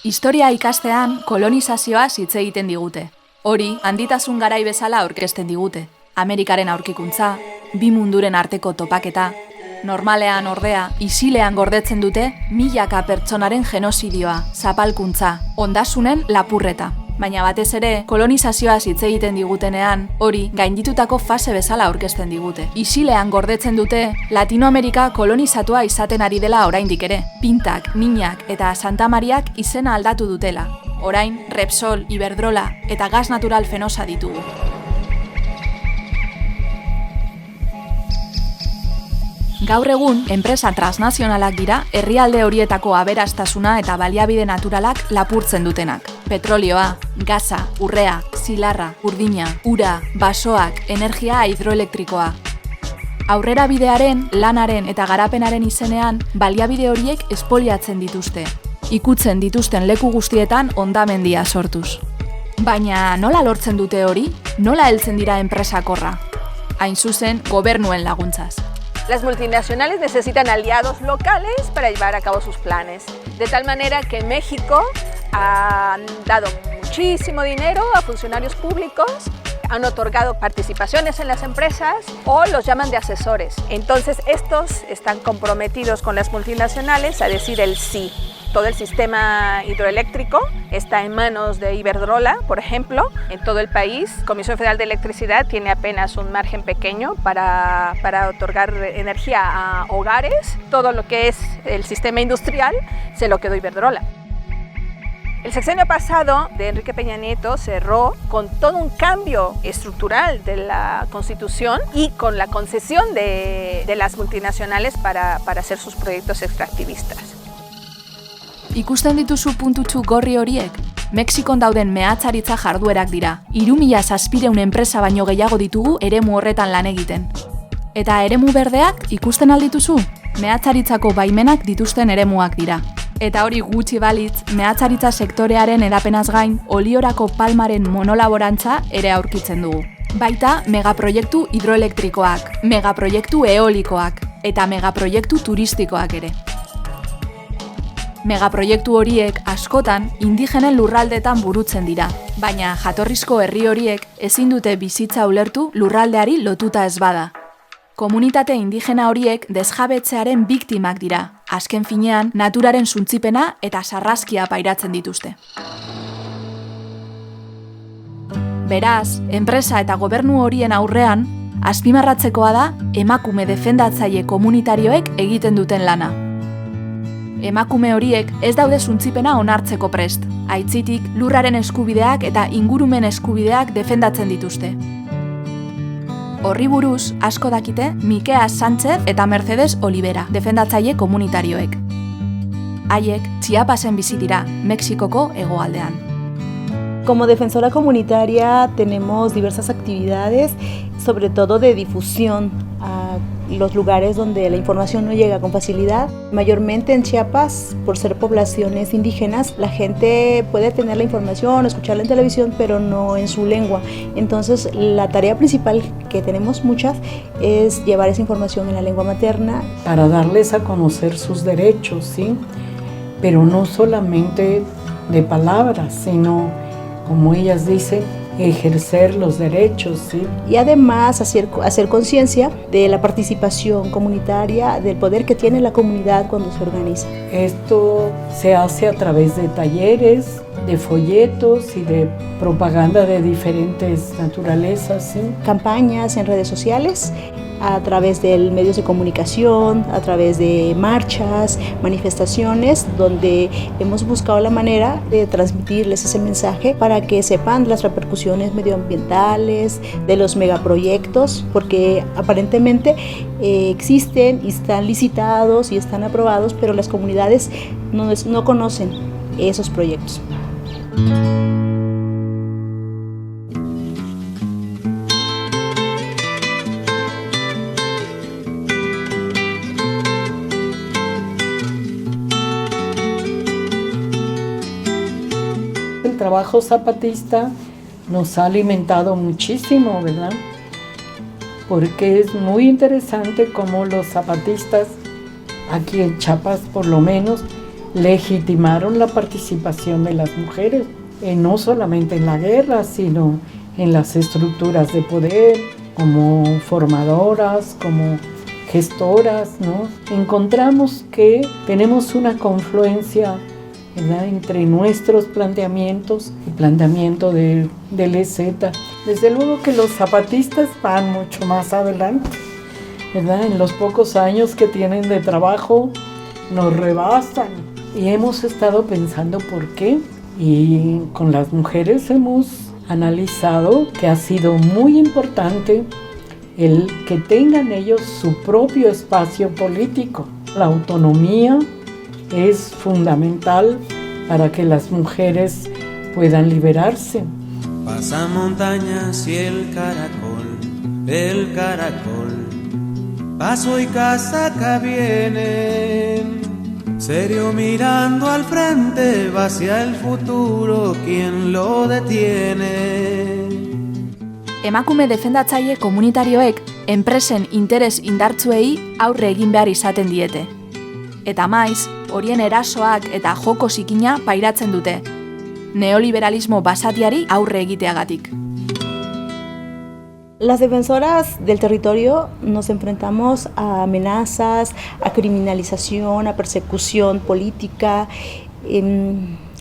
Historia ikastean kolonizazioa hitz egiten digute. Hori, handitasun garai bezala aurkezten digute. Amerikaren aurkikuntza, bi munduren arteko topaketa, normalean ordea, isilean gordetzen dute milaka pertsonaren genozidioa, zapalkuntza, ondasunen lapurreta. Baina batez ere, kolonizazioaz hitz egiten digutenean, hori gainditutako fase bezala aurkezten digute. Isilean gordetzen dute, Latinoamerika kolonizatua izaten ari dela oraindik ere. Pintak, Minak eta Santa Mariak izena aldatu dutela. Orain, Repsol, Iberdrola eta gas natural fenosa ditugu. Gaur egun, enpresa transnazionalak dira herrialde horietako aberastasuna eta baliabide naturalak lapurtzen dutenak. Petrolioa, gaza, urrea, zilarra, urdina, ura, basoak, energia hidroelektrikoa. Aurrera bidearen, lanaren eta garapenaren izenean, baliabide horiek espoliatzen dituzte. Ikutzen dituzten leku guztietan hondamendia sortuz. Baina nola lortzen dute hori? Nola heltzen dira enpresakorra? Hain zuzen, gobernuen laguntzaz. Las multinacionales necesitan aliados locales para llevar a cabo sus planes, de tal manera que México ha dado muchísimo dinero a funcionarios públicos, han otorgado participaciones en las empresas o los llaman de asesores. Entonces estos están comprometidos con las multinacionales a decir el sí. Todo el sistema hidroeléctrico está en manos de Iberdrola, por ejemplo, en todo el país. Comisión Federal de Electricidad tiene apenas un margen pequeño para otorgar energía a hogares. Todo lo que es el sistema industrial se lo quedó Iberdrola. El sexenio pasado de Enrique Peña Nieto cerró con todo un cambio estructural de la Constitución y con la concesión de las multinacionales para hacer sus proyectos extractivistas. Ikusten dituzu puntutxu gorri horiek? Mexikon dauden mehatzaritza jarduerak dira. 3700 enpresa baino gehiago ditugu eremu horretan lan egiten. Eta eremu berdeak ikusten aldituzu? Mehatzaritzako baimenak dituzten eremuak dira. Eta hori gutxi balitz, mehatzaritza sektorearen edapenaz gain, oliorako palmaren monolaborantza ere aurkitzen dugu. Baita megaproiektu hidroelektrikoak, megaproiektu eolikoak eta megaproiektu turistikoak ere. Megaproiektu horiek askotan indigenen lurraldeetan burutzen dira, baina jatorrizko herri horiek ezin dute bizitza ulertu lurraldeari lotuta ez bada. Komunitate indigena horiek desjabetzearen biktimak dira, azken finean naturaren suntzipena eta sarraskia pairatzen dituzte. Beraz, enpresa eta gobernu horien aurrean, azpimarratzekoa da emakume defendatzaile komunitarioek egiten duten lana. Emakume horiek ez daude suntzipena onartzeko prest. Aitzitik, lurraren eskubideak eta ingurumen eskubideak defendatzen dituzte. Horri buruz, asko dakite Mikea Sánchez eta Mercedes Olivera, defendatzaile komunitarioek. Haiek, Chiapasen bizi dira, Mexikoko hegoaldean. Como defensora comunitaria tenemos diversas actividades, sobre todo de difusión a los lugares donde la información no llega con facilidad. Mayormente en Chiapas, por ser poblaciones indígenas, la gente puede tener la información, escucharla en televisión, pero no en su lengua. Entonces, la tarea principal que tenemos muchas es llevar esa información en la lengua materna. Para darles a conocer sus derechos, ¿sí? Pero no solamente de palabras, sino, como ellas dicen, ejercer los derechos, ¿sí? Y además hacer conciencia de la participación comunitaria, del poder que tiene la comunidad cuando se organiza. Esto se hace a través de talleres, de folletos y de propaganda de diferentes naturalezas, ¿sí? Campañas en redes sociales, a través de medios de comunicación, a través de marchas, manifestaciones, donde hemos buscado la manera de transmitirles ese mensaje para que sepan las repercusiones medioambientales de los megaproyectos, porque aparentemente existen y están licitados y están aprobados, pero las comunidades no conocen esos proyectos. El trabajo zapatista nos ha alimentado muchísimo, ¿verdad? Porque es muy interesante cómo los zapatistas, aquí en Chiapas por lo menos, legitimaron la participación de las mujeres, no solamente en la guerra, sino en las estructuras de poder, como formadoras, como gestoras, ¿no? Encontramos que tenemos una confluencia, ¿verdad?, entre nuestros planteamientos y planteamiento del EZ. Desde luego que los zapatistas van mucho más adelante, ¿verdad? En los pocos años que tienen de trabajo nos rebasan y hemos estado pensando por qué. Y con las mujeres hemos analizado que ha sido muy importante el que tengan ellos su propio espacio político. La autonomía es fundamental para que las mujeres puedan liberarse. Pasan montañas y el caracol, paso y casaca vienen, serio mirando al frente, va hacia el futuro, ¿quién lo detiene? Emakume defendatzaile komunitarioek enpresen interes indartsuei aurre egin behar izaten diete. Eta maiz, horien erasoak eta joko zikina pairatzen dute, neoliberalismo basatiari aurre egiteagatik. Las defensoras del territorio nos enfrentamos a amenazas, a criminalización, a persecución política,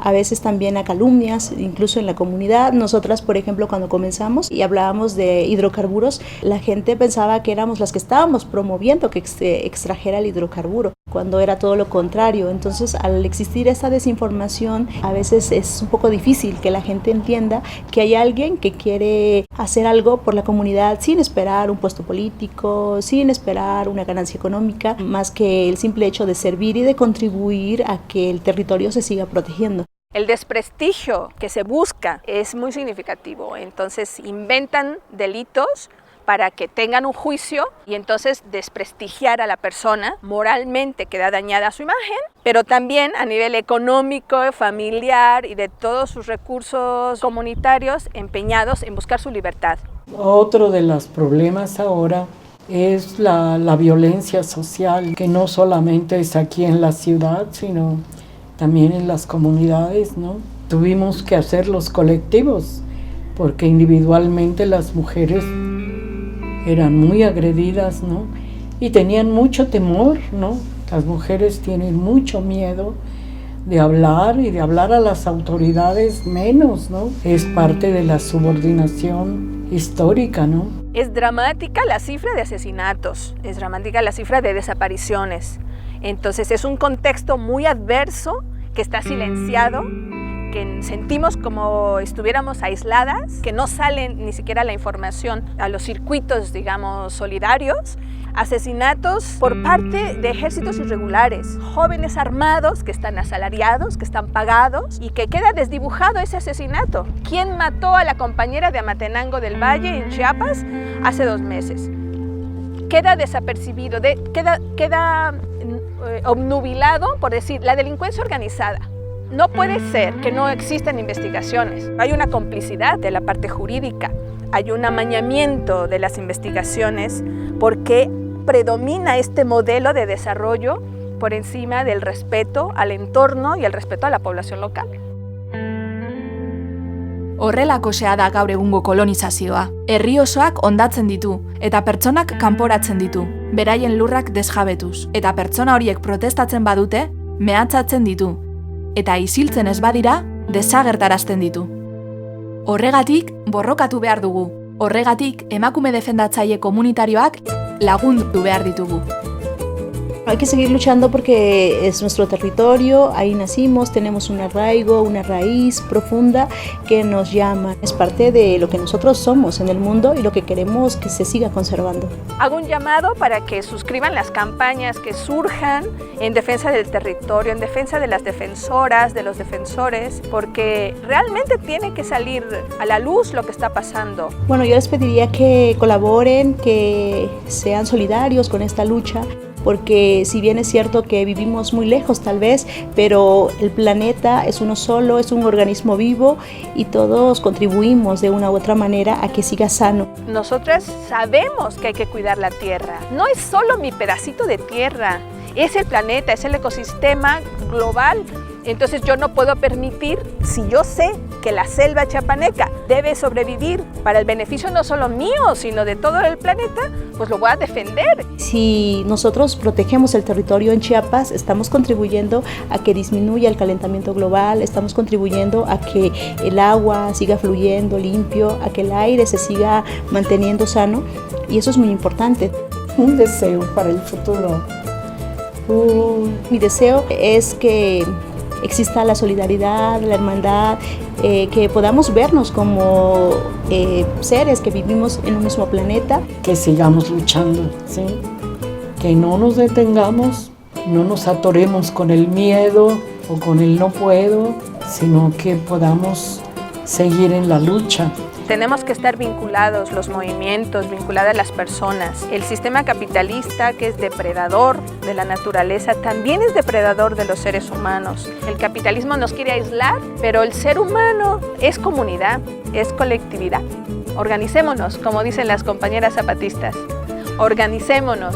a veces también a calumnias, incluso en la comunidad. Nosotras, por ejemplo, cuando comenzamos y hablábamos de hidrocarburos, la gente pensaba que éramos las que estábamos promoviendo que se extrajera el hidrocarburo, cuando era todo lo contrario. Entonces, al existir esa desinformación, a veces es un poco difícil que la gente entienda que hay alguien que quiere hacer algo por la comunidad sin esperar un puesto político, sin esperar una ganancia económica, más que el simple hecho de servir y de contribuir a que el territorio se siga protegiendo. El desprestigio que se busca es muy significativo, entonces inventan delitos para que tengan un juicio y entonces desprestigiar a la persona, moralmente queda dañada su imagen, pero también a nivel económico, familiar y de todos sus recursos comunitarios empeñados en buscar su libertad. Otro de los problemas ahora es la violencia social, que no solamente es aquí en la ciudad, sino también en las comunidades, ¿no? Tuvimos que hacer los colectivos, porque individualmente las mujeres eran muy agredidas, ¿no? Y tenían mucho temor, ¿no? Las mujeres tienen mucho miedo de hablar y de hablar a las autoridades menos, ¿no? Es parte de la subordinación histórica, ¿no? Es dramática la cifra de asesinatos, es dramática la cifra de desapariciones. Entonces es un contexto muy adverso que está silenciado, que sentimos como estuviéramos aisladas, que no salen ni siquiera la información a los circuitos, digamos, solidarios. Asesinatos por parte de ejércitos irregulares, jóvenes armados que están asalariados, que están pagados y que queda desdibujado ese asesinato. ¿Quién mató a la compañera de Amatenango del Valle en Chiapas hace 2 meses? Queda desapercibido, queda obnubilado por decir la delincuencia organizada. No puede ser que no existan investigaciones. Hay una complicidad de la parte jurídica, hay un amañamiento de las investigaciones porque predomina este modelo de desarrollo por encima del respeto al entorno y el respeto a la población local. Horrelakoxea da gaur egungo kolonizazioa. Herri osoak hondatzen ditu eta pertsonak kanporatzen ditu, beraien lurrak desjabetuz, eta pertsona horiek protestatzen badute, mehatxatzen ditu, eta isiltzen ez badira, desagertarazten ditu. Horregatik, borrokatu behar dugu. Horregatik, emakume defendatzaile komunitarioak lagundu behar ditugu. Hay que seguir luchando porque es nuestro territorio, ahí nacimos, tenemos un arraigo, una raíz profunda que nos llama. Es parte de lo que nosotros somos en el mundo y lo que queremos que se siga conservando. Hago un llamado para que suscriban las campañas que surjan en defensa del territorio, en defensa de las defensoras, de los defensores, porque realmente tiene que salir a la luz lo que está pasando. Bueno, yo les pediría que colaboren, que sean solidarios con esta lucha, porque si bien es cierto que vivimos muy lejos tal vez, pero el planeta es uno solo, es un organismo vivo y todos contribuimos de una u otra manera a que siga sano. Nosotras sabemos que hay que cuidar la tierra. No es solo mi pedacito de tierra, es el planeta, es el ecosistema global. Entonces yo no puedo permitir, si yo sé que la selva chiapaneca debe sobrevivir para el beneficio no solo mío, sino de todo el planeta, pues lo voy a defender. Si nosotros protegemos el territorio en Chiapas, estamos contribuyendo a que disminuya el calentamiento global, estamos contribuyendo a que el agua siga fluyendo limpio, a que el aire se siga manteniendo sano, y eso es muy importante. Un deseo para el futuro. Mi deseo es que exista la solidaridad, la hermandad, que podamos vernos como seres que vivimos en un mismo planeta. Que sigamos luchando, ¿sí? Que no nos detengamos, no nos atoremos con el miedo o con el no puedo, sino que podamos seguir en la lucha. Tenemos que estar vinculados, los movimientos, vinculadas las personas. El sistema capitalista, que es depredador de la naturaleza, también es depredador de los seres humanos. El capitalismo nos quiere aislar, pero el ser humano es comunidad, es colectividad. Organicémonos, como dicen las compañeras zapatistas. Organicémonos.